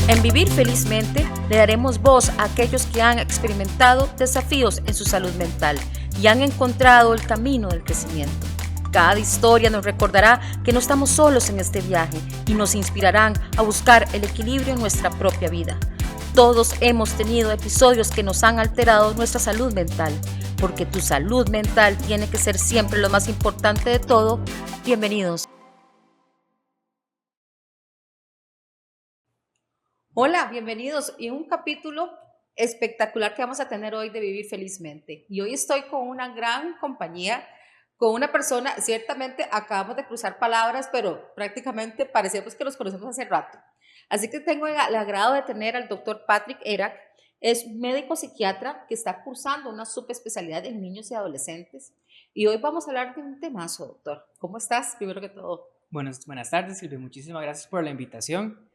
En Vivir Felizmente le daremos voz a aquellos que han experimentado desafíos en su salud mental y han encontrado el camino del crecimiento. Cada historia nos recordará que no estamos solos en este viaje y nos inspirarán a buscar el equilibrio en nuestra propia vida. Todos hemos tenido episodios que nos han alterado nuestra salud mental, porque tu salud mental tiene que ser siempre lo más importante de todo. Bienvenidos. Hola, bienvenidos y un capítulo espectacular que vamos a tener hoy de Vivir Felizmente. Y hoy estoy con una gran compañía, con una persona, ciertamente acabamos de cruzar palabras, pero prácticamente parecemos que nos conocemos hace rato. Así que tengo el agrado de tener al doctor Patrick Erac, es médico psiquiatra que está cursando una subespecialidad en niños y adolescentes. Y hoy vamos a hablar de un temazo, doctor. ¿Cómo estás, primero que todo? Buenas tardes, Silvia. Muchísimas gracias por la invitación.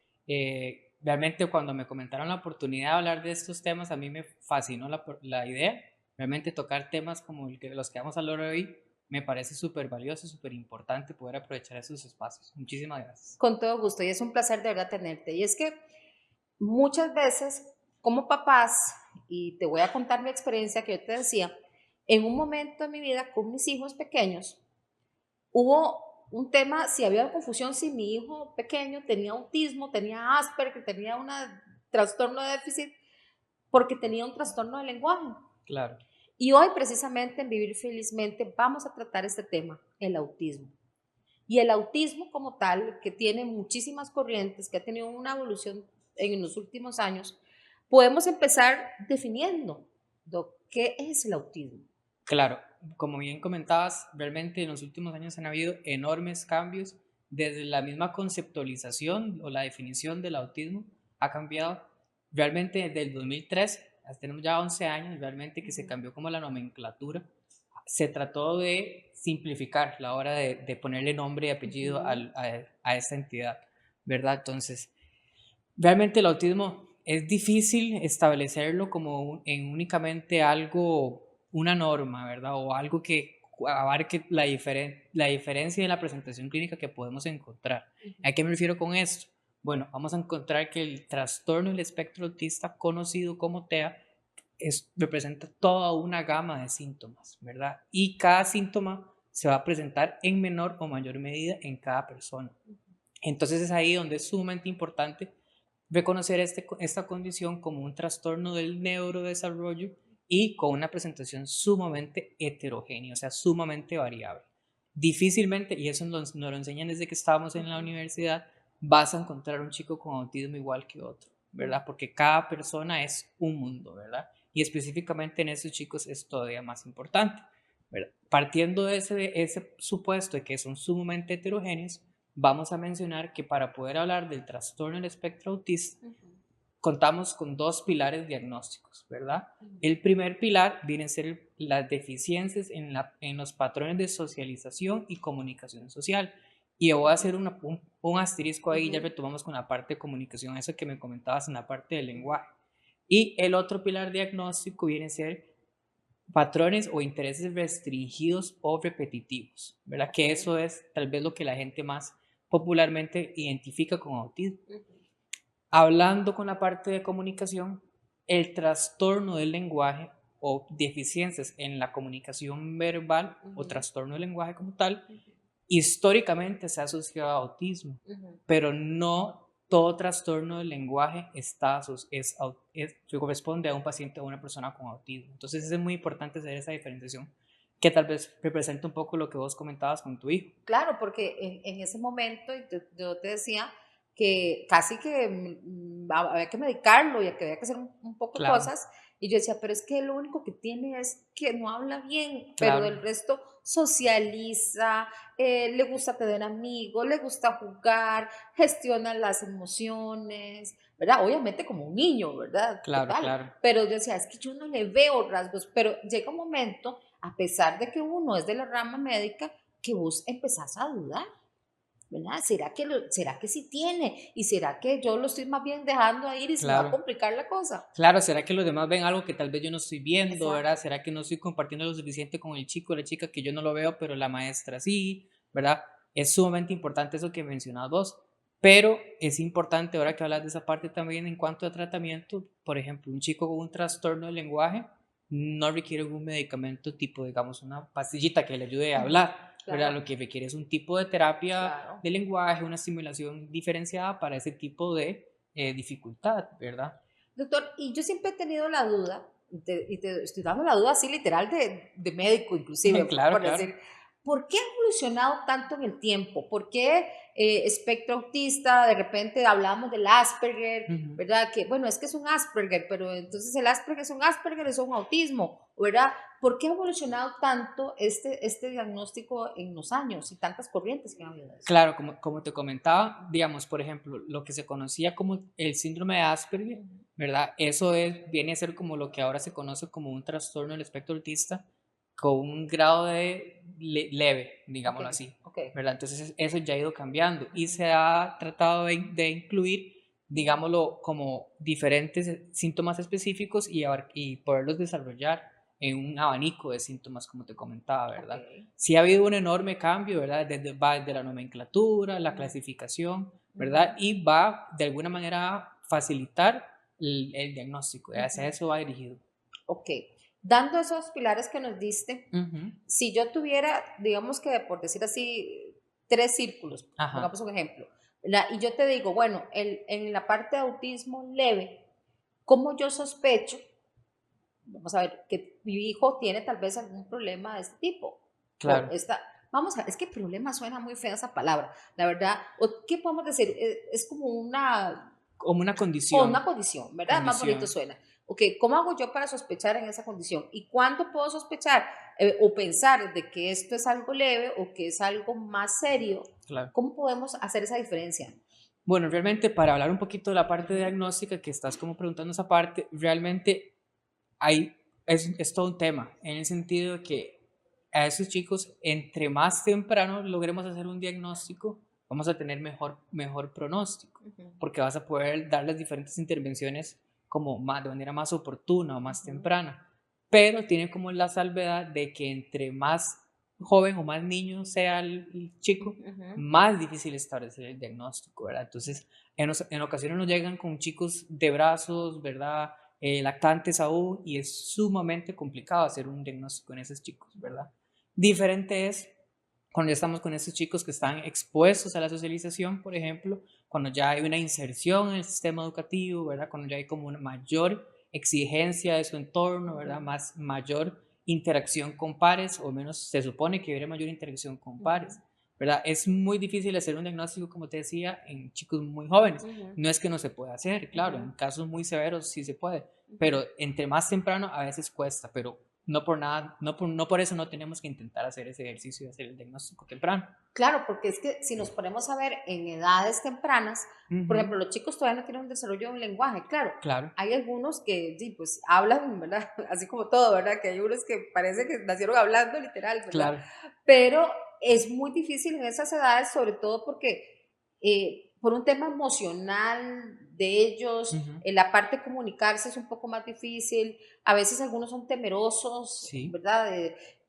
Realmente cuando me comentaron la oportunidad de hablar de estos temas, a mí me fascinó la idea. Realmente tocar temas como los que vamos a hablar hoy me parece súper valioso, súper importante poder aprovechar esos espacios. Muchísimas gracias. Con todo gusto y es un placer de verdad tenerte. Y es que muchas veces como papás, y te voy a contar mi experiencia que yo te decía, en un momento de mi vida con mis hijos pequeños, hubo un tema, si había confusión, si mi hijo pequeño tenía autismo, tenía Asperger, tenía un trastorno de déficit, porque tenía un trastorno de lenguaje. Claro. Y hoy precisamente en Vivir Felizmente vamos a tratar este tema, el autismo. Y el autismo como tal, que tiene muchísimas corrientes, que ha tenido una evolución en los últimos años, podemos empezar definiendo qué es el autismo. Claro, como bien comentabas, realmente en los últimos años han habido enormes cambios. Desde la misma conceptualización o la definición del autismo ha cambiado realmente desde el 2003, tenemos ya 11 años realmente que se cambió como la nomenclatura. Se trató de simplificar la hora de ponerle nombre y apellido a esta entidad, ¿verdad? Entonces, realmente el autismo es difícil establecerlo como en únicamente algo, una norma, ¿verdad? O algo que abarque la diferencia en la presentación clínica que podemos encontrar. ¿A qué me refiero con esto? Bueno, vamos a encontrar que el trastorno del espectro autista, conocido como TEA, representa toda una gama de síntomas, ¿verdad? Y cada síntoma se va a presentar en menor o mayor medida en cada persona. Entonces es ahí donde es sumamente importante reconocer esta condición como un trastorno del neurodesarrollo y con una presentación sumamente heterogénea, o sea, sumamente variable. Difícilmente, y eso nos lo enseñan desde que estábamos en la universidad, vas a encontrar un chico con autismo igual que otro, ¿verdad? Porque cada persona es un mundo, ¿verdad? Y específicamente en esos chicos es todavía más importante, ¿verdad? Partiendo de ese supuesto de que son sumamente heterogéneos, vamos a mencionar que para poder hablar del trastorno del espectro autista, contamos con dos pilares diagnósticos, ¿verdad? El primer pilar viene a ser las deficiencias en los patrones de socialización y comunicación social. Y voy a hacer un asterisco ahí, ya retomamos con la parte de comunicación, eso que me comentabas en la parte del lenguaje. Y el otro pilar diagnóstico viene a ser patrones o intereses restringidos o repetitivos, ¿verdad? Que eso es tal vez lo que la gente más popularmente identifica con autismo. Hablando con la parte de comunicación, el trastorno del lenguaje o deficiencias en la comunicación verbal o trastorno del lenguaje como tal, históricamente se ha asociado a autismo, pero no todo trastorno del lenguaje corresponde a un paciente o a una persona con autismo. Entonces es muy importante hacer esa diferenciación que tal vez representa un poco lo que vos comentabas con tu hijo. Claro, porque en ese momento yo te decía que casi que había que medicarlo y que había que hacer un poco de Claro, cosas. Y yo decía, pero es que lo único que tiene es que no habla bien, pero claro, del resto socializa, le gusta tener amigos, le gusta jugar, gestiona las emociones, ¿verdad? Obviamente como un niño, ¿verdad? claro, Total. claro. Pero yo decía, es que yo no le veo rasgos, pero llega un momento, a pesar de que uno es de la rama médica, que vos empezás a dudar, ¿verdad? ¿Será que sí tiene? ¿Y será que yo lo estoy más bien dejando ir y se me va a Claro. complicar la cosa? Claro, ¿será que los demás ven algo que tal vez yo no estoy viendo, verdad? Exacto. ¿Será que no estoy compartiendo lo suficiente con el chico o la chica que yo no lo veo, pero la maestra sí, verdad? Es sumamente importante eso que mencionas vos, Pero es importante, ahora que hablas de esa parte también en cuanto a tratamiento, por ejemplo, un chico con un trastorno del lenguaje no requiere un medicamento tipo, digamos, una pastillita que le ayude a hablar, ¿verdad? Claro, Lo que requiere es un tipo de terapia claro. de lenguaje, una estimulación diferenciada para ese tipo de dificultad, ¿verdad? Doctor, y yo siempre he tenido la duda, y te estoy dando la duda así literal de médico inclusive, Claro, por claro. decir, ¿por qué ha evolucionado tanto en el tiempo? ¿Por qué espectro autista, de repente hablamos del Asperger, Ujú. ¿verdad? Que bueno, es que es un Asperger, pero entonces el Asperger es un Asperger, es un autismo, ¿verdad? ¿Por qué ha evolucionado tanto este diagnóstico en los años y tantas corrientes que ha habido de eso? Claro, como te comentaba, digamos, por ejemplo, lo que se conocía como el síndrome de Asperger, Ujú. ¿verdad? Viene a ser como lo que ahora se conoce como un trastorno del espectro autista con un grado de leve, Ok, digámoslo así, ok. ¿verdad? Entonces eso ya ha ido cambiando y Ujú, se ha tratado de incluir, digámoslo, como diferentes síntomas específicos y poderlos desarrollar en un abanico de síntomas, como te comentaba, ok. ¿verdad? Sí ha habido un enorme cambio, ¿verdad? Va desde la nomenclatura, la Ujú, clasificación, ¿verdad? ujú. Y va de alguna manera a facilitar el diagnóstico, hacia Ujú. eso va dirigido. Ok, dando esos pilares que nos diste, Ujú. si yo tuviera, digamos que por decir así, tres círculos, Ajá, pongamos un ejemplo, y yo te digo, bueno, en la parte de autismo leve, ¿cómo yo sospecho? Vamos a ver, que mi hijo tiene tal vez algún problema de este tipo. O claro. esta, vamos a ver, es que problema suena muy fea esa palabra, la verdad. O, ¿qué podemos decir? Es como Como una condición, ¿verdad? Más bonito condición. suena. Ok, ¿cómo hago yo para sospechar en esa condición? ¿Y cuándo puedo sospechar o pensar de que esto es algo leve o que es algo más serio? Claro. ¿Cómo podemos hacer esa diferencia? Bueno, realmente para hablar un poquito de la parte Ujú, diagnóstica que estás como preguntando esa parte, realmente hay, es todo un tema, en el sentido de que a esos chicos, entre más temprano logremos hacer un diagnóstico, vamos a tener mejor pronóstico, ujú, porque vas a poder darles diferentes intervenciones como de manera más oportuna o más ujú, temprana. Pero tiene como la salvedad de que entre más joven o más niño sea el chico, ujú, más difícil establecer el diagnóstico, ¿verdad? Entonces, en ocasiones nos llegan con chicos de brazos, ¿verdad? Lactantes aún, y es sumamente complicado hacer un diagnóstico en esos chicos, ¿verdad? Diferente es cuando ya estamos con estos chicos que están expuestos a la socialización, por ejemplo, cuando ya hay una inserción en el sistema educativo, ¿verdad? Cuando ya hay como una mayor exigencia de su entorno, ¿verdad? ujú, Mayor interacción con pares, o menos se supone que hubiera mayor interacción con ujú, pares, ¿verdad? Es muy difícil hacer un diagnóstico, como te decía, en chicos muy jóvenes. ujú, No es que no se pueda hacer, claro, en ujú, casos muy severos sí se puede, ujú. pero entre más temprano a veces cuesta, pero no por nada, no por eso no tenemos que intentar hacer ese ejercicio de hacer el diagnóstico temprano. Claro, porque es que si nos ponemos a ver en edades tempranas, por Ujú, ejemplo, los chicos todavía no tienen un desarrollo de un lenguaje, claro. claro, Hay algunos que, sí, pues, hablan, ¿verdad? Así como todo, ¿verdad? Que hay unos que parece que nacieron hablando literal, ¿verdad? claro, Pero es muy difícil en esas edades, sobre todo porque por un tema emocional de ellos, ujú, la parte de comunicarse es un poco más difícil. A veces algunos son temerosos, sí. ¿verdad?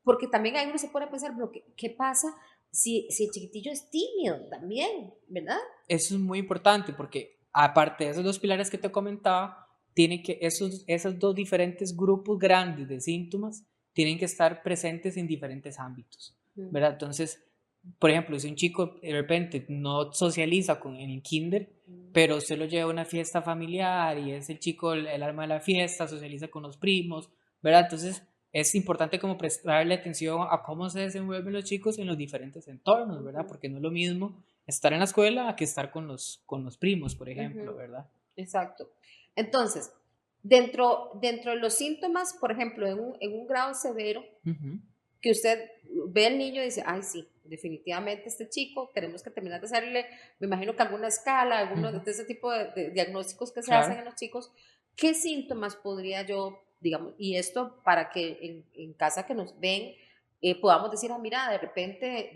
Porque también hay uno se pone a pensar, pero ¿qué pasa si el chiquitillo es tímido también, ¿verdad? Eso es muy importante porque aparte de esos dos pilares que te comentaba, tiene que esos dos diferentes grupos grandes de síntomas tienen que estar presentes en diferentes ámbitos, Mm, ¿verdad? Entonces, por ejemplo, si un chico de repente no socializa con el kinder, mm, pero usted lo lleva a una fiesta familiar y es el chico el alma de la fiesta, socializa con los primos, ¿verdad? Entonces, es importante como prestarle atención a cómo se desenvuelven los chicos en los diferentes entornos, ¿verdad? ujú, Porque no es lo mismo estar en la escuela a que estar con los primos, por ejemplo, ujú, ¿verdad? exacto. Entonces, dentro de los síntomas, por ejemplo, en un grado severo, Ujú, que usted ve al niño y dice, ay, sí, definitivamente este chico, tenemos que terminar de hacerle, me imagino que alguna escala, algunos ujú, de ese tipo de diagnósticos que se hacen claro, en los chicos, ¿qué síntomas podría yo, digamos, y esto para que en casa que nos ven podamos decir, ah, mira, de repente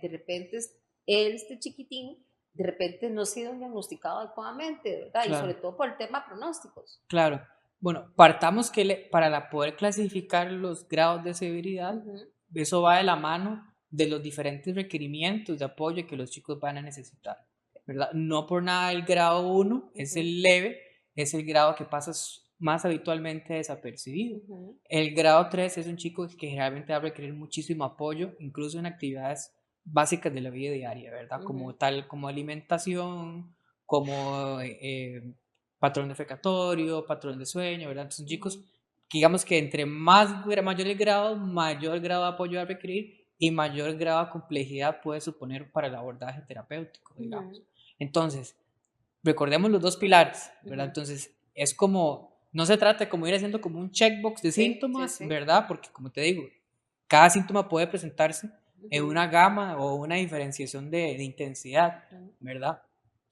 este chiquitín, de repente no ha sido diagnosticado adecuadamente, ¿verdad? Y sobre claro, todo por el tema pronósticos. claro. Bueno, partamos que poder clasificar los grados de severidad, Ujú, eso va de la mano de los diferentes requerimientos de apoyo que los chicos van a necesitar, ¿verdad? No por nada el grado 1 es el leve, es el grado que pasa más habitualmente desapercibido. El grado 3 es un chico que generalmente va a requerir muchísimo apoyo, incluso en actividades básicas de la vida diaria, ¿verdad? Como tal, como alimentación, como patrón defecatorio, patrón de sueño, ¿verdad? Son chicos que digamos que entre mayor el grado, mayor grado de apoyo va a requerir y mayor grado de complejidad puede suponer para el abordaje terapéutico, digamos. Entonces, recordemos los dos pilares, ¿verdad? Entonces, es como, no se trata de como ir haciendo como un checkbox de síntomas, ¿verdad? Porque como te digo, cada síntoma puede presentarse en una gama o una diferenciación de intensidad, ¿verdad?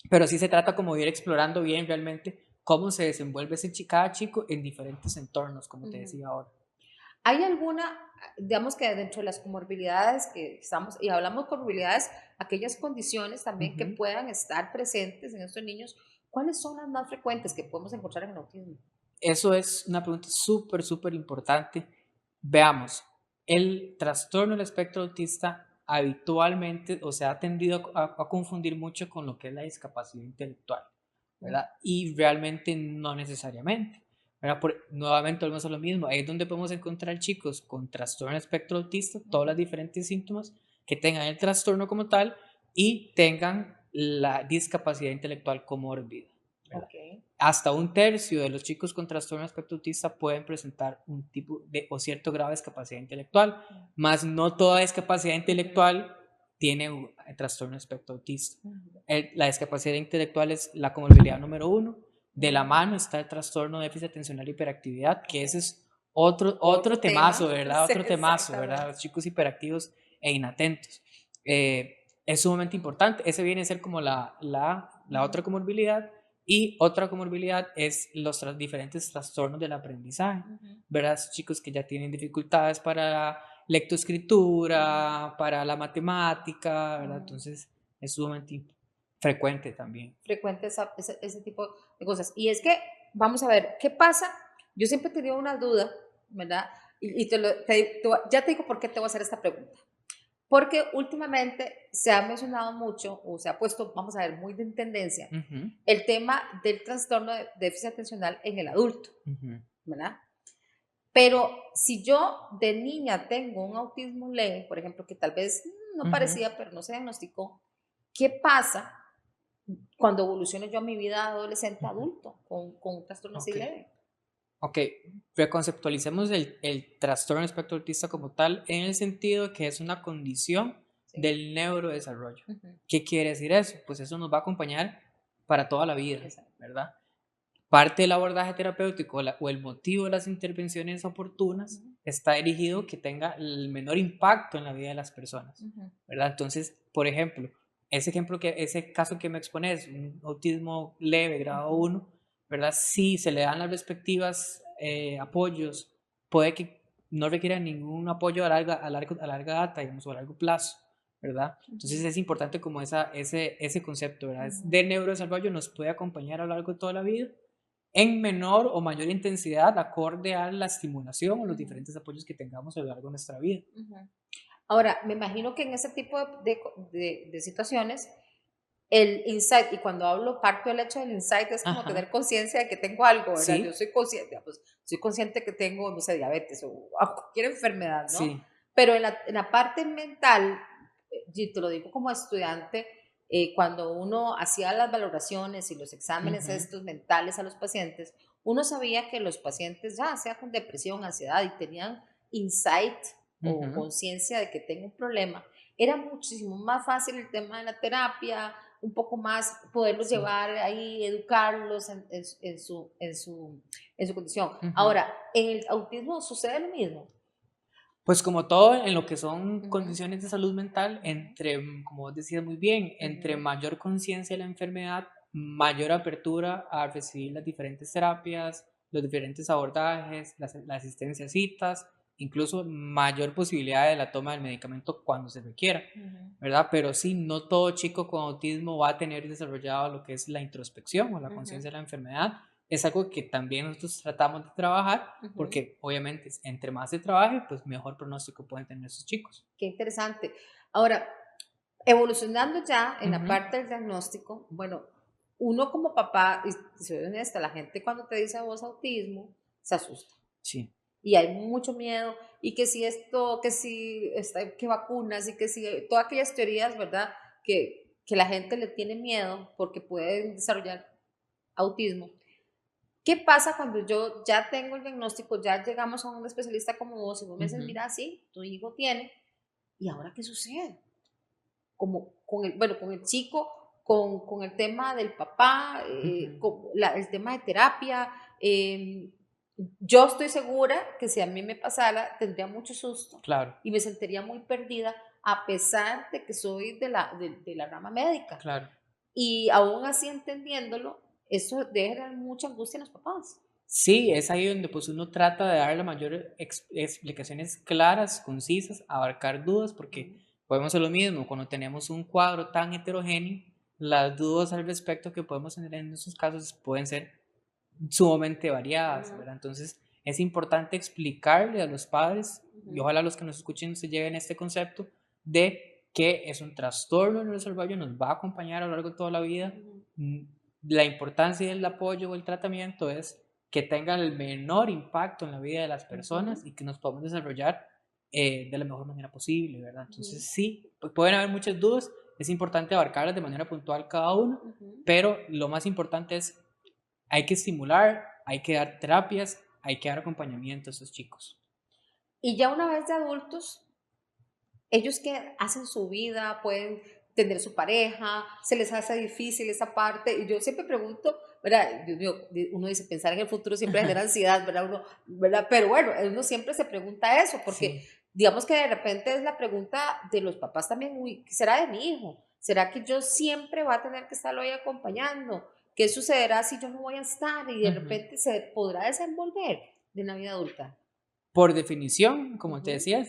Pero sí se trata como de ir explorando bien realmente cómo se desenvuelve cada chico en diferentes entornos, como te decía ahora. ¿Hay alguna, digamos que dentro de las comorbilidades que estamos, y hablamos de comorbilidades, aquellas condiciones también que puedan estar presentes en estos niños, cuáles son las más frecuentes que podemos encontrar en el autismo? Eso es una pregunta súper, súper importante. Veamos, el trastorno del espectro autista habitualmente, o sea, ha tendido a confundir mucho con lo que es la discapacidad intelectual, ¿verdad? Y realmente no necesariamente, ¿verdad? Nuevamente volvemos a lo mismo, ahí es donde podemos encontrar chicos con trastorno del espectro autista, todos los diferentes síntomas, que tengan el trastorno como tal y tengan la discapacidad intelectual comórbida. Hasta un tercio de los chicos con trastorno de espectro autista pueden presentar un tipo de o cierto grado de discapacidad intelectual, más no toda discapacidad intelectual tiene un trastorno de espectro autista. La discapacidad intelectual es la comorbilidad número 1. De la mano está el trastorno de déficit atencional y hiperactividad, que ese es otro temazo, ¿verdad? Otro temazo, ¿verdad? Los chicos hiperactivos e inatentos. Es sumamente importante. Ese viene a ser como la otra comorbilidad. Y otra comorbilidad es los diferentes trastornos del aprendizaje, ¿verdad? Chicos que ya tienen dificultades para la lectoescritura, para la matemática, ¿verdad? Entonces es sumamente frecuente también. Frecuente ese tipo de cosas. Y es que, vamos a ver, ¿qué pasa? Yo siempre he tenido una duda, ¿verdad? Y ya te digo por qué te voy a hacer esta pregunta. Porque últimamente se ha mencionado mucho, o se ha puesto, vamos a ver, muy de tendencia, el tema del trastorno de déficit atencional en el adulto, ¿verdad? Pero si yo de niña tengo un autismo leve, por ejemplo, que tal vez no parecía, pero no se diagnosticó, ¿qué pasa cuando evolucione yo a mi vida adolescente adulto con un trastorno así leve? Ok, reconceptualicemos el trastorno del espectro autista como tal en el sentido de que es una condición del neurodesarrollo. ¿Qué quiere decir eso? Pues eso nos va a acompañar para toda la vida, ¿verdad? Parte del abordaje terapéutico o el motivo de las intervenciones oportunas está dirigido que tenga el menor impacto en la vida de las personas, ¿verdad? Entonces, por ejemplo, ese caso que me expones, un autismo leve, grado 1, ¿verdad? Si se le dan las respectivas apoyos, puede que no requiera ningún apoyo a larga data, digamos, o a largo plazo, ¿verdad? Entonces es importante como ese concepto, ¿verdad? De neurodesarrollo nos puede acompañar a lo largo de toda la vida en menor o mayor intensidad acorde a la estimulación o los diferentes apoyos que tengamos a lo largo de nuestra vida. Ahora, me imagino que en ese tipo de situaciones, el insight, y cuando hablo, parto del hecho del insight, es como tener conciencia de que tengo algo, ¿verdad? ¿Sí? Yo soy consciente que tengo, no sé, diabetes o cualquier enfermedad, ¿no? Sí. Pero en la parte mental, y te lo digo como estudiante, cuando uno hacía las valoraciones y los exámenes estos mentales a los pacientes, uno sabía que los pacientes ya sea con depresión, ansiedad y tenían insight o conciencia de que tengo un problema, era muchísimo más fácil el tema de la terapia, un poco más poderlos llevar ahí, educarlos en su condición. Ahora, ¿en el autismo sucede lo mismo? Pues como todo en lo que son condiciones de salud mental, como vos decías muy bien, entre mayor conciencia de la enfermedad, mayor apertura a recibir las diferentes terapias, los diferentes abordajes, la asistencia a citas, incluso mayor posibilidad de la toma del medicamento cuando se requiera, ¿verdad? Pero sí, no todo chico con autismo va a tener desarrollado lo que es la introspección o la conciencia de la enfermedad. Es algo que también nosotros tratamos de trabajar, porque obviamente entre más se trabaje, pues mejor pronóstico pueden tener esos chicos. Qué interesante. Ahora, Evolucionando ya en la Ujú. parte del diagnóstico, bueno, uno como papá, y soy honesta, la gente cuando te dice a vos autismo, se asusta. Sí, Y hay mucho miedo, y que si esto, que si que vacunas, y que si todas aquellas teorías, ¿verdad? Que la gente le tiene miedo porque pueden desarrollar autismo. ¿Qué pasa cuando yo ya tengo el diagnóstico, ya llegamos a un especialista como vos, y vos me dices, ujú, mira, sí, tu hijo tiene, y ahora qué sucede? Como con el, bueno, con el chico, con el tema del papá, ujú, el tema de terapia. Yo estoy segura que si a mí me pasara, tendría mucho susto claro, y me sentiría muy perdida, a pesar de que soy de la rama médica. claro. Y aún así entendiéndolo, eso debe dar mucha angustia a los papás. Sí, es ahí donde pues uno trata de dar la mayor explicaciones claras, concisas, abarcar dudas, porque Ujú, podemos hacer lo mismo, cuando tenemos un cuadro tan heterogéneo, las dudas al respecto que podemos tener en esos casos pueden ser sumamente variadas, ujú, ¿verdad? Entonces es importante explicarle a los padres, y ujú, ojalá los que nos escuchen se lleven este concepto, de que es un trastorno neurodesarrollo, nos va a acompañar a lo largo de toda la vida. ujú, Mm, La importancia del apoyo o el tratamiento es que tengan el menor impacto en la vida de las ujú, personas y que nos podamos desarrollar de la mejor manera posible, ¿verdad? ujú, Entonces sí, pueden haber muchas dudas, es importante abarcarlas de manera puntual cada uno, ujú. pero lo más importante es hay que estimular, hay que dar terapias, hay que dar acompañamiento a esos chicos. Y ya una vez de adultos, ellos que hacen su vida, pueden tener su pareja, se les hace difícil esa parte. Y yo siempre pregunto, ¿verdad? Dios mío, uno dice, pensar en el futuro siempre genera ansiedad, ¿verdad? Uno, ¿verdad? Pero bueno, uno siempre se pregunta eso, porque Sí, digamos que de repente es la pregunta de los papás también, uy, ¿qué será de mi hijo? ¿Será que yo siempre voy a tener que estarlo ahí acompañando? ¿Qué sucederá si yo no voy a estar y de ujú. repente se podrá desenvolver de una vida adulta? Por definición, como te Ujú, decía,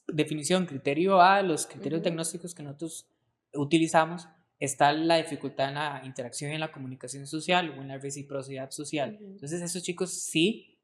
definición, criterio A, los criterios ujú, diagnósticos que nosotros utilizamos, está la dificultad en la interacción y en la comunicación social o en la reciprocidad social. ujú, Entonces, a esos chicos sí,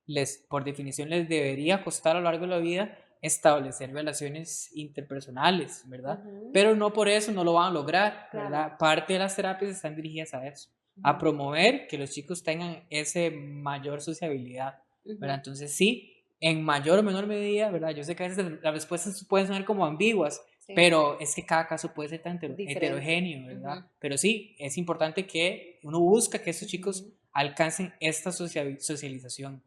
por definición, les debería costar a lo largo de la vida establecer relaciones interpersonales, ¿verdad? ujú, Pero no por eso no lo van a lograr, claro. ¿verdad? Parte de las terapias están dirigidas a eso, a Ujú, promover que los chicos tengan ese mayor sociabilidad, ¿verdad? ujú, Entonces, sí, en mayor o menor medida, ¿verdad? Yo sé que a veces las respuestas pueden sonar como ambiguas, sí, pero es que cada caso puede ser tan diferente. heterogéneo, ¿verdad? Ujú, Pero sí, es importante que uno busque que estos chicos ujú. alcancen esta socialización.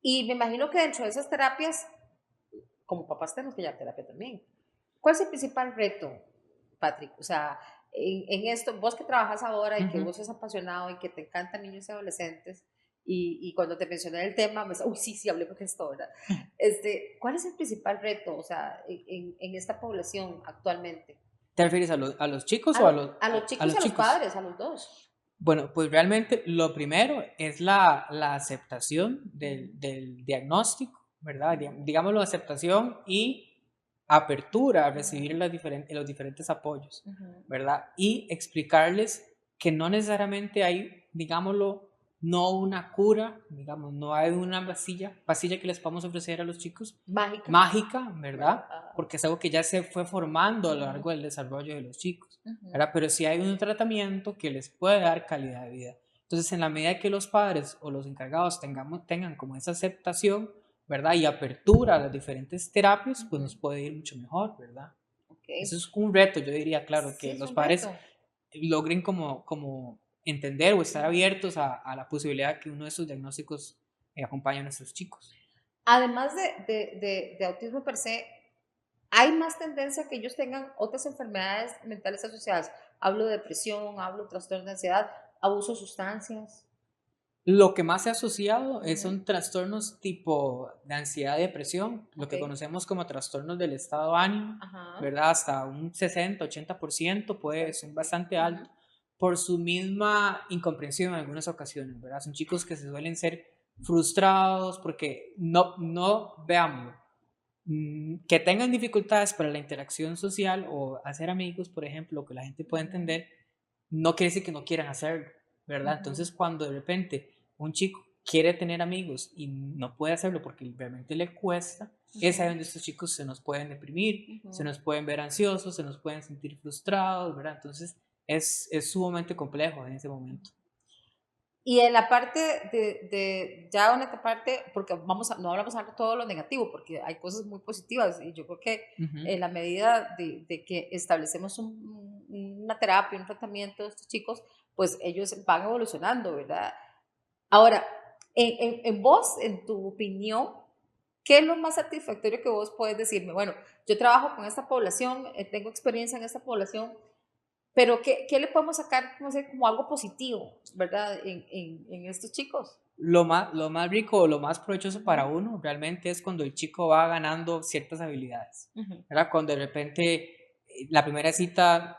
Y me imagino que dentro de esas terapias, como papás tenemos que llevar terapia también. ¿Cuál es el principal reto, Patrick? O sea, en esto, vos que trabajas ahora y que Ujú. vos sos apasionado y que te encantan niños y adolescentes, y cuando te mencioné el tema, me decía, uy, sí, sí, hablemos de esto, ¿verdad? ¿Cuál es el principal reto, o sea, en esta población actualmente? ¿Te refieres a los chicos o A los a chicos y los a los chicos? padres, a los dos. Bueno, pues realmente lo primero es la aceptación Ujú, del diagnóstico, ¿verdad? ujú, Digámoslo, aceptación y apertura a recibir ujú, los diferentes apoyos, ujú. ¿verdad? Y explicarles que no necesariamente hay, digámoslo, no una cura, digamos, no hay una pastilla que les podamos ofrecer a los chicos Mágica, mágica, ¿verdad? ¿verdad? Ajá. Porque es algo que ya se fue formando a lo Ujú, largo del desarrollo de los chicos, ujú, ¿verdad? Pero sí hay un tratamiento que les puede dar calidad de vida. Entonces, en la medida que los padres o los encargados tengan como esa aceptación, ¿verdad? Y apertura a las diferentes terapias, pues nos ujú. puede ir mucho mejor, ¿verdad? Ok. Eso es un reto, yo diría, claro, Sí, que es los un padres reto. logren como entender o estar Ujú. abiertos a la posibilidad que uno de esos diagnósticos acompañe a nuestros chicos. Además de autismo per se, hay más tendencia a que ellos tengan otras enfermedades mentales asociadas. Hablo de depresión, hablo de trastorno de ansiedad, abuso de sustancias. Lo que más se ha asociado Ujú, son trastornos tipo de ansiedad y depresión, lo ok. que conocemos como trastornos del estado de ánimo, Ajá. ¿verdad? Hasta un 60-80% Bastante, son sí. bastante Ujú, altos por su misma incomprensión en algunas ocasiones, ¿verdad? Son chicos que se suelen ser frustrados porque no, veámoslo, que tengan dificultades para la interacción social o hacer amigos, por ejemplo, que la gente puede ujú, entender, no quiere decir que no quieran hacerlo, ¿verdad? ujú, Entonces, cuando de repente un chico quiere tener amigos y no puede hacerlo porque realmente le cuesta, es ahí donde estos chicos se nos pueden deprimir, se nos pueden ver ansiosos, se nos pueden sentir frustrados, ¿verdad? Entonces es sumamente complejo en ese momento. Y en la parte ya en esta parte, porque no hablamos de todo lo negativo, porque hay cosas muy positivas, y yo creo que Ujú. en la medida de que establecemos una terapia, un tratamiento de estos chicos, pues ellos van evolucionando, ¿verdad? Ahora, en vos, en tu opinión, ¿qué es lo más satisfactorio que vos puedes decirme? Bueno, yo trabajo con esta población, tengo experiencia en esta población, pero ¿qué le podemos sacar como algo positivo, ¿verdad? En estos chicos. Lo más rico o lo más provechoso para uno realmente es cuando el chico va ganando ciertas habilidades, Ujú. ¿verdad? Cuando de repente la primera cita,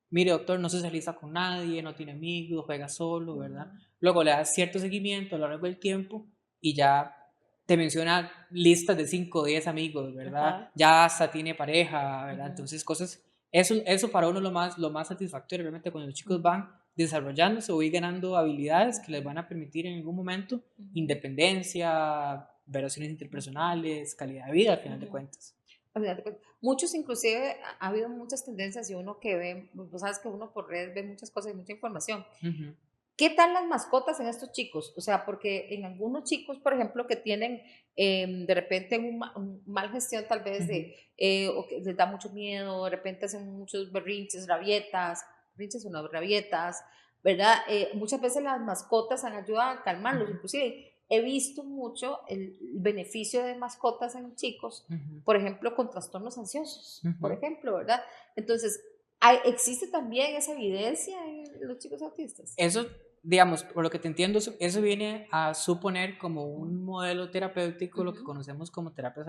mire doctor, no se socializa con nadie, no tiene amigos, juega solo, ¿verdad? Luego le das cierto seguimiento a lo largo del tiempo y ya te menciona listas de 5 o 10 amigos, ¿verdad? Ajá. Ya hasta tiene pareja, ¿verdad? Ujú. Entonces cosas, eso para uno es lo más satisfactorio, realmente cuando los chicos Ujú. van desarrollándose o ir ganando habilidades que les van a permitir en algún momento Ujú. independencia, relaciones interpersonales, calidad de vida, al final de Ujú. cuentas. Al final de cuentas, muchos inclusive ha habido muchas tendencias y uno que ve, vos sabes que uno por redes ve muchas cosas y mucha información. Ujú, ¿Qué tal las mascotas en estos chicos? O sea, porque en algunos chicos, por ejemplo, que tienen de repente un mal gestión tal vez ujú, o que les da mucho miedo, de repente hacen muchos berrinches o no rabietas, ¿verdad? Muchas veces las mascotas han ayudado a calmarlos, ujú, inclusive he visto mucho el beneficio de mascotas en chicos, ujú, por ejemplo, con trastornos ansiosos, por ujú. ejemplo, ¿verdad? Entonces, ¿existe también esa evidencia en los chicos autistas? Eso, digamos, por lo que te entiendo, eso viene a suponer como Ujú, un modelo terapéutico, lo que ujú, conocemos como terapias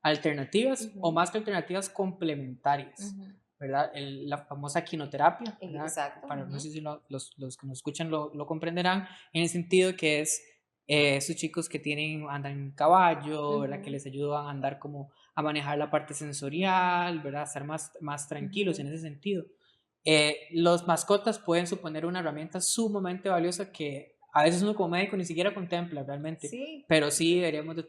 alternativas o ujú, más que alternativas complementarias, ujú. ¿verdad? La famosa quinoterapia, ¿verdad? Exacto. Para, no Ujú, sé si los que nos escuchan lo comprenderán, en el sentido que es esos chicos que andan en caballo, ¿verdad? Que ujú, les ayudan a andar como a manejar la parte sensorial, ¿verdad? A estar más tranquilos ujú. en ese sentido. Los mascotas pueden suponer una herramienta sumamente valiosa que a veces uno como médico ni siquiera contempla realmente, Sí. pero sí deberíamos de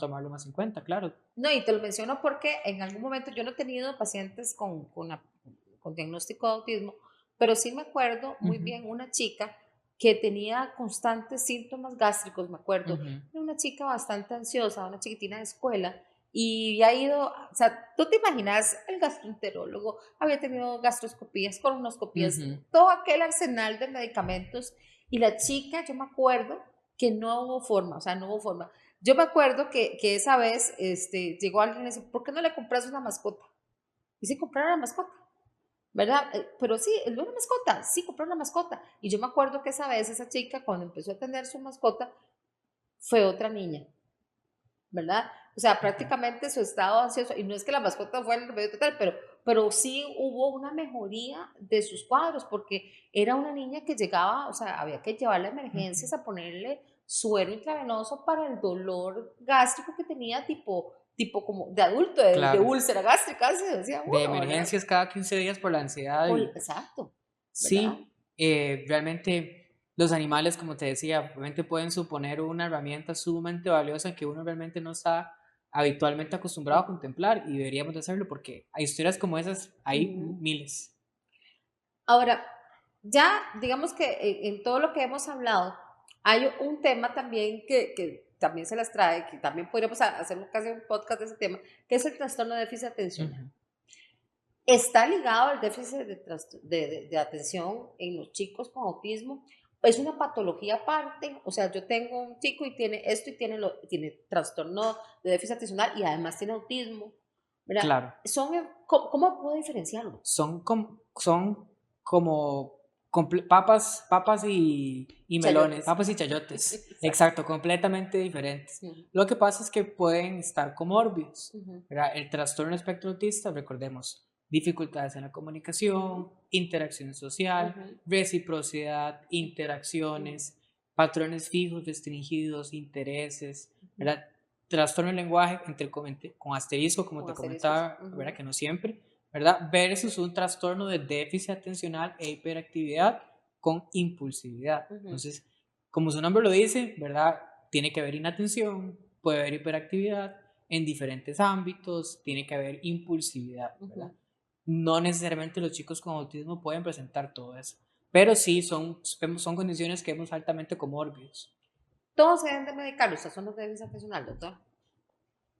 tomarlo más en cuenta, claro. No, y te lo menciono porque en algún momento yo no he tenido pacientes con diagnóstico de autismo, pero sí me acuerdo muy Ujú, bien una chica que tenía constantes síntomas gástricos, me acuerdo. ujú, Era una chica bastante ansiosa, una chiquitina de escuela, y había ido, o sea, tú te imaginas, el gastroenterólogo, había tenido gastroscopías, colonoscopías, ujú. todo aquel arsenal de medicamentos, y la chica, yo me acuerdo que no hubo forma, o sea, no hubo forma. Yo me acuerdo que esa vez llegó alguien y le dice, ¿por qué no le compras una mascota? Y se compraron una mascota, ¿verdad? Pero sí, es una mascota, sí, compró una mascota. Y yo me acuerdo que esa vez esa chica, cuando empezó a tener su mascota, fue otra niña, ¿verdad? O sea, Ujú. prácticamente su estado ansioso, y no es que la mascota fuera el remedio total, pero sí hubo una mejoría de sus cuadros, porque era una niña que llegaba, o sea, había que llevarla a Ujú. emergencias a ponerle suero intravenoso para el dolor gástrico que tenía, tipo como de adulto, de Claro, úlcera gástrica, se decía de uno, ¿verdad? emergencias cada 15 días por la ansiedad y Exacto, ¿verdad? sí, realmente los animales, como te decía, realmente pueden suponer una herramienta sumamente valiosa que uno realmente no está habitualmente acostumbrado a contemplar y deberíamos de hacerlo porque hay historias como esas, hay Ujú. miles. Ahora, ya digamos que en todo lo que hemos hablado, hay un tema también que también se las trae, que también podríamos hacer casi un podcast de ese tema, que es el trastorno de déficit atencional. Ujú, ¿Está ligado al déficit de atención en los chicos con autismo? ¿Es una patología aparte? O sea, yo tengo un chico y tiene esto y tiene trastorno de déficit atencional y además tiene autismo, ¿verdad? claro. ¿Cómo puedo diferenciarlo? Son como papas y melones, Chayotes. papas y chayotes. Exacto. Exacto, completamente diferentes. Ujú, Lo que pasa es que pueden estar comórbidos, ujú, ¿verdad? El trastorno espectro autista, recordemos, dificultades en la ujú, comunicación, interacción social, ujú, reciprocidad, ujú, interacciones, patrones fijos, restringidos, intereses, ujú. ¿verdad? Trastorno del lenguaje, con asterisco, como Con te asteriscos. comentaba, ¿verdad? Ujú, Que no siempre, ¿verdad? Versus un trastorno de déficit atencional e hiperactividad con impulsividad. ujú. Entonces, como su nombre lo dice, ¿verdad? Tiene que haber inatención, puede haber hiperactividad en diferentes ámbitos, tiene que haber impulsividad, ¿verdad? No necesariamente los chicos con autismo pueden presentar todo eso, pero sí son condiciones que vemos altamente comórbidos. Todos se deben de medicar los trastornos de déficit atencional, doctor.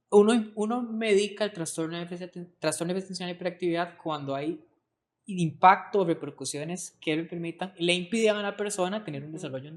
Uno medica el trastorno de atención y hiperactividad cuando hay impacto o repercusiones que le impidan a la persona tener un desarrollo,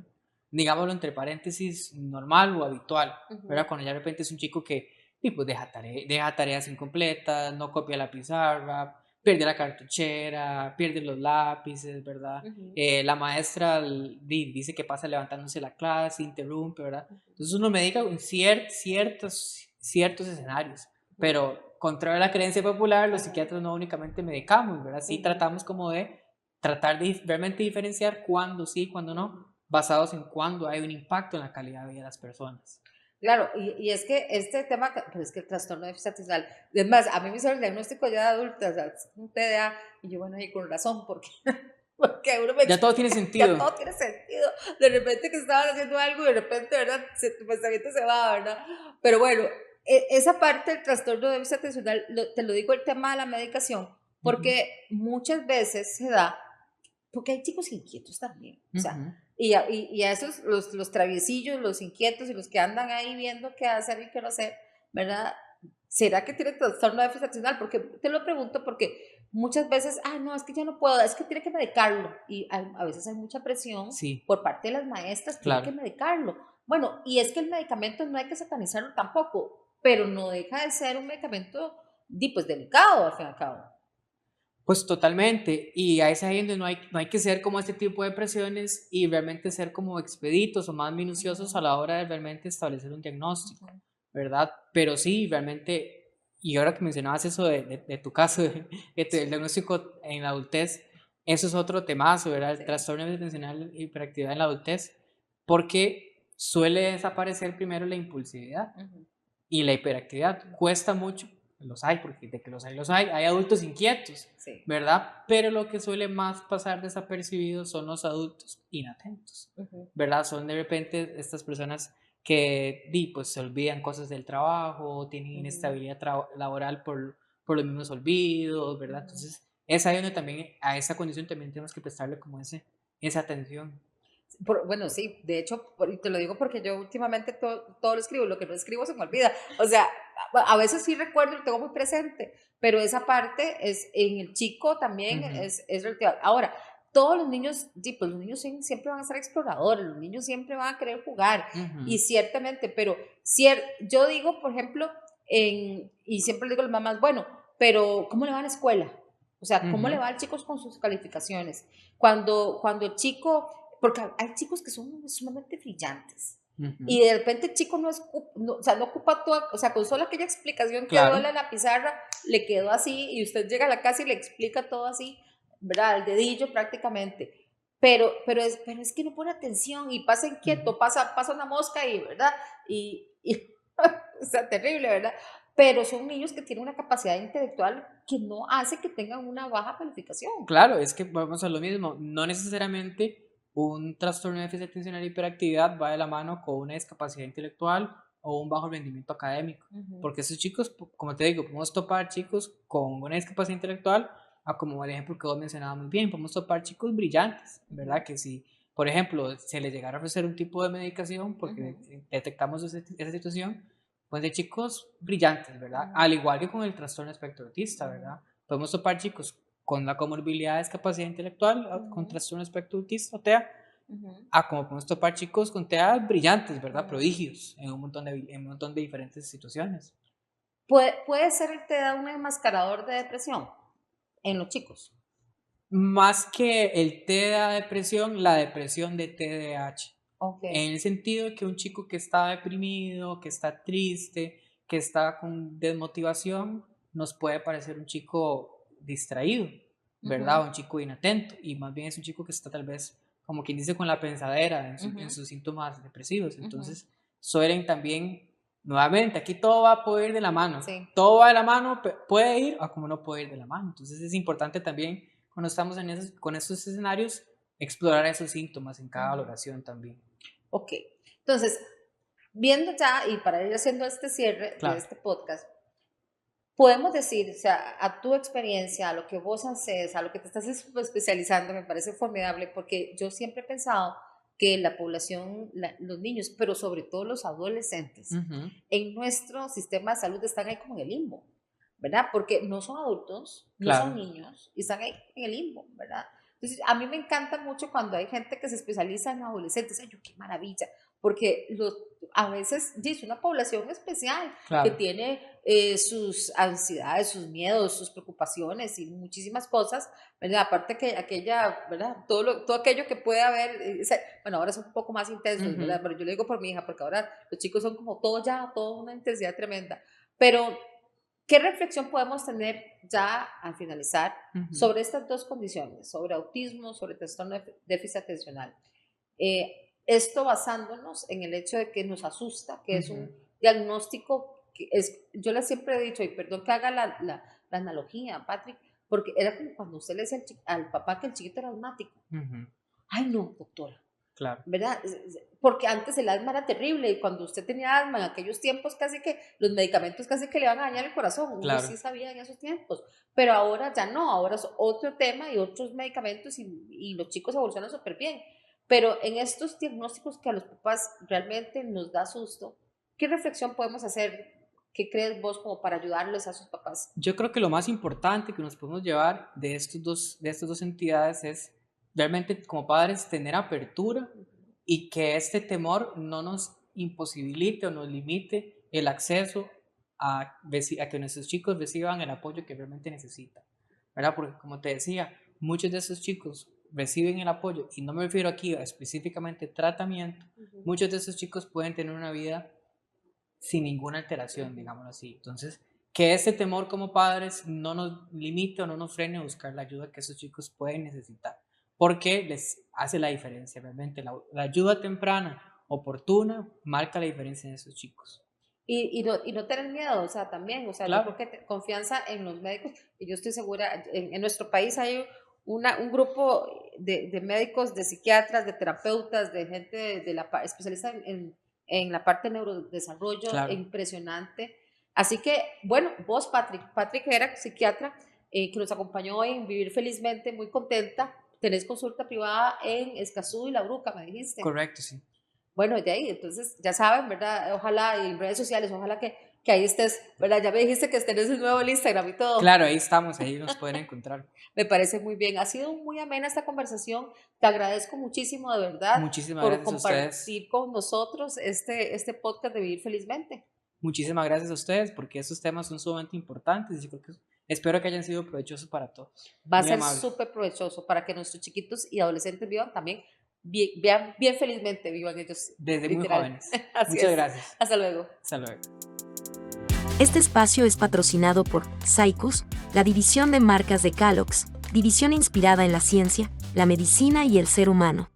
digámoslo entre paréntesis, normal o habitual, ¿verdad? Cuando ya de repente es un chico que pues deja tareas incompletas, no copia la pizarra, pierde la cartuchera, pierde los lápices, ¿verdad? La maestra dice que pasa levantándose la clase, interrumpe, ¿verdad? Entonces uno medica en ciertos escenarios, pero contrario a la creencia popular, los psiquiatras no únicamente medicamos, ¿verdad? Sí tratamos como de tratar de realmente diferenciar cuándo sí y cuándo no, basados en cuándo hay un impacto en la calidad de vida de las personas. Claro, y es que este tema, pero es que el trastorno de déficit atencional, es más, a mí me hicieron el diagnóstico ya de adulta, o sea, es un TDA, y yo, bueno, y con razón, porque uno me ya todo tiene sentido. Ya todo tiene sentido. De repente que estabas haciendo algo y de repente, ¿verdad? Tu pensamiento se va, ¿verdad? Pero bueno, esa parte del trastorno de déficit atencional, te lo digo el tema de la medicación, porque muchas veces se da, porque hay chicos inquietos también, o sea, y a esos, los traviesillos, los inquietos y los que andan ahí viendo qué hacer y qué no hacer, ¿verdad? ¿Será que tiene trastorno de déficit atencional? Porque te lo pregunto porque muchas veces, no, es que ya no puedo, es que tiene que medicarlo. Y a veces hay mucha presión por parte de las maestras, tiene que medicarlo. Bueno, y es que el medicamento no hay que satanizarlo tampoco, pero no deja de ser un medicamento pues, delicado, al fin y al cabo. Pues totalmente, y a ese ahí donde no hay que ser como este tipo de presiones y realmente ser como expeditos o más minuciosos a la hora de realmente establecer un diagnóstico, ¿verdad? Pero sí, realmente, y ahora que mencionabas eso de tu caso, del diagnóstico en la adultez, eso es otro temazo, ¿verdad? El trastorno atencional y hiperactividad en la adultez, porque suele desaparecer primero la impulsividad y la hiperactividad. Cuesta mucho, los hay, porque de que los hay adultos inquietos, ¿verdad? Pero lo que suele más pasar desapercibido son los adultos inatentos, ¿verdad? Son de repente estas personas que pues, se olvidan cosas del trabajo, tienen inestabilidad laboral por los mismos olvidos, ¿verdad? Entonces, es ahí donde también, a esa condición también tenemos que prestarle como esa atención. Bueno, sí, de hecho, te lo digo porque yo últimamente todo lo escribo, lo que no escribo se me olvida. O sea, a veces sí recuerdo, lo tengo muy presente, pero esa parte es en el chico también es relativa. Ahora, todos los niños, pues los niños siempre van a ser exploradores, los niños siempre van a querer jugar, y ciertamente, pero yo digo, por ejemplo, y siempre le digo a las mamás, bueno, pero ¿cómo le va a la escuela? O sea, ¿cómo le va al chico con sus calificaciones? Cuando el chico, porque hay chicos que son sumamente brillantes, y de repente el chico no ocupa toda, o sea, con solo aquella explicación que dio en la pizarra, le quedó así, y usted llega a la casa y le explica todo así, ¿verdad? Al dedillo prácticamente. Pero es que no pone atención y pasa inquieto, pasa una mosca y, ¿verdad? Y o sea, terrible, ¿verdad? Pero son niños que tienen una capacidad intelectual que no hace que tengan una baja calificación. Claro, es que vamos a lo mismo, no necesariamente un trastorno de déficit atencional y hiperactividad va de la mano con una discapacidad intelectual o un bajo rendimiento académico, porque esos chicos, como te digo, podemos topar chicos con una discapacidad intelectual, como el ejemplo que vos mencionabas muy bien, podemos topar chicos brillantes, ¿verdad? Que si, por ejemplo, se les llegara a ofrecer un tipo de medicación porque detectamos esa situación, pues de chicos brillantes, ¿verdad? Al igual que con el trastorno espectro autista, ¿verdad? Podemos topar chicos con la comorbilidad de discapacidad intelectual, con trastorno espectro autista o TEA, como podemos topar chicos con TEA brillantes, ¿verdad? Prodigios en un montón de diferentes situaciones. ¿Puede ser el TDA un enmascarador de depresión en los chicos? Más que el TDA de depresión, la depresión de TDAH. En el sentido de que un chico que está deprimido, que está triste, que está con desmotivación, nos puede parecer un chico distraído, ¿verdad? Un chico inatento, y más bien es un chico que está tal vez, como quien dice, con la pensadera en sus síntomas depresivos. Entonces, suelen también, nuevamente, aquí todo va a poder ir de la mano. Todo va de la mano, puede ir o como no puede ir de la mano. Entonces, es importante también, cuando estamos con estos escenarios, explorar esos síntomas en cada valoración también. Ok, entonces, viendo ya, y para ir haciendo este cierre Claro. de este podcast, podemos decir, o sea, a tu experiencia, a lo que vos haces, a lo que te estás especializando, me parece formidable, porque yo siempre he pensado que la población, los niños, pero sobre todo los adolescentes, Ujú. en nuestro sistema de salud están ahí como en el limbo, ¿verdad? Porque no son adultos, no son Claro. niños, y están ahí en el limbo, ¿verdad? Entonces, a mí me encanta mucho cuando hay gente que se especializa en adolescentes. Ay, yo, qué maravilla, porque a veces es una población especial que Claro. tiene sus ansiedades, sus miedos, sus preocupaciones y muchísimas cosas, ¿verdad? Aparte que aquella, ¿verdad? Todo aquello que puede haber, bueno, ahora son un poco más intensos, ¿verdad? Ujú. Pero yo le digo por mi hija, porque ahora los chicos son como toda una intensidad tremenda. Pero, ¿qué reflexión podemos tener ya al finalizar Ujú. sobre estas dos condiciones, sobre autismo, sobre trastorno de déficit atencional? Esto basándonos en el hecho de que nos asusta, que es un Ujú. diagnóstico que es, yo le siempre he dicho, y perdón que haga la analogía, Patrick, porque era como cuando usted le decía al papá que el chiquito era asmático. Ujú. Ay, no, doctora, Claro. ¿verdad? Porque antes el asma era terrible y cuando usted tenía asma en aquellos tiempos casi que los medicamentos casi que le van a dañar el corazón, uno Claro. sí sabía en esos tiempos, pero ahora ya no, ahora es otro tema y otros medicamentos y los chicos evolucionan súper bien. Pero en estos diagnósticos que a los papás realmente nos da susto, ¿qué reflexión podemos hacer? ¿Qué crees vos como para ayudarles a sus papás? Yo creo que lo más importante que nos podemos llevar de estas dos entidades es realmente como padres tener apertura y que este temor no nos imposibilite o nos limite el acceso a que nuestros chicos reciban el apoyo que realmente necesitan, ¿verdad? Porque como te decía, muchos de esos chicos reciben el apoyo, y no me refiero aquí a específicamente tratamiento, Ujú, muchos de esos chicos pueden tener una vida sin ninguna alteración, ujú. digámoslo así. Entonces, que ese temor como padres no nos limite o no nos frene a buscar la ayuda que esos chicos pueden necesitar, porque les hace la diferencia realmente. La ayuda temprana, oportuna, marca la diferencia en esos chicos. Y no tener miedo, o sea, también, o sea, yo creo Claro, que confianza en los médicos, y yo estoy segura, en nuestro país hay un grupo de médicos, de psiquiatras, de terapeutas, de gente especialista en la parte de neurodesarrollo, claro. impresionante. Así que, bueno, vos, Patrick era psiquiatra, que nos acompañó hoy en Vivir Felizmente, muy contenta, tenés consulta privada en Escazú y La Bruca, me dijiste. Correcto, sí. Bueno, de ahí, entonces ya saben, ¿verdad? Ojalá en redes sociales, ojalá que ahí estés, ¿verdad? Ya me dijiste que tenés el nuevo Instagram y todo. Claro, ahí estamos, ahí nos pueden encontrar. Me parece muy bien. Ha sido muy amena esta conversación. Te agradezco muchísimo, de verdad, Muchísimas por gracias a ustedes. compartir con nosotros este podcast de Vivir Felizmente. Muchísimas gracias a ustedes porque estos temas son sumamente importantes y creo que espero que hayan sido provechosos para todos. Va a Muy ser amable. súper provechoso para que nuestros chiquitos y adolescentes vivan también, vean bien felizmente, vivan ellos, Desde muy literal. jóvenes. Así Muchas es. gracias. Hasta luego. Hasta luego. Este espacio es patrocinado por Saicus, la división de marcas de Calox, división inspirada en la ciencia, la medicina y el ser humano.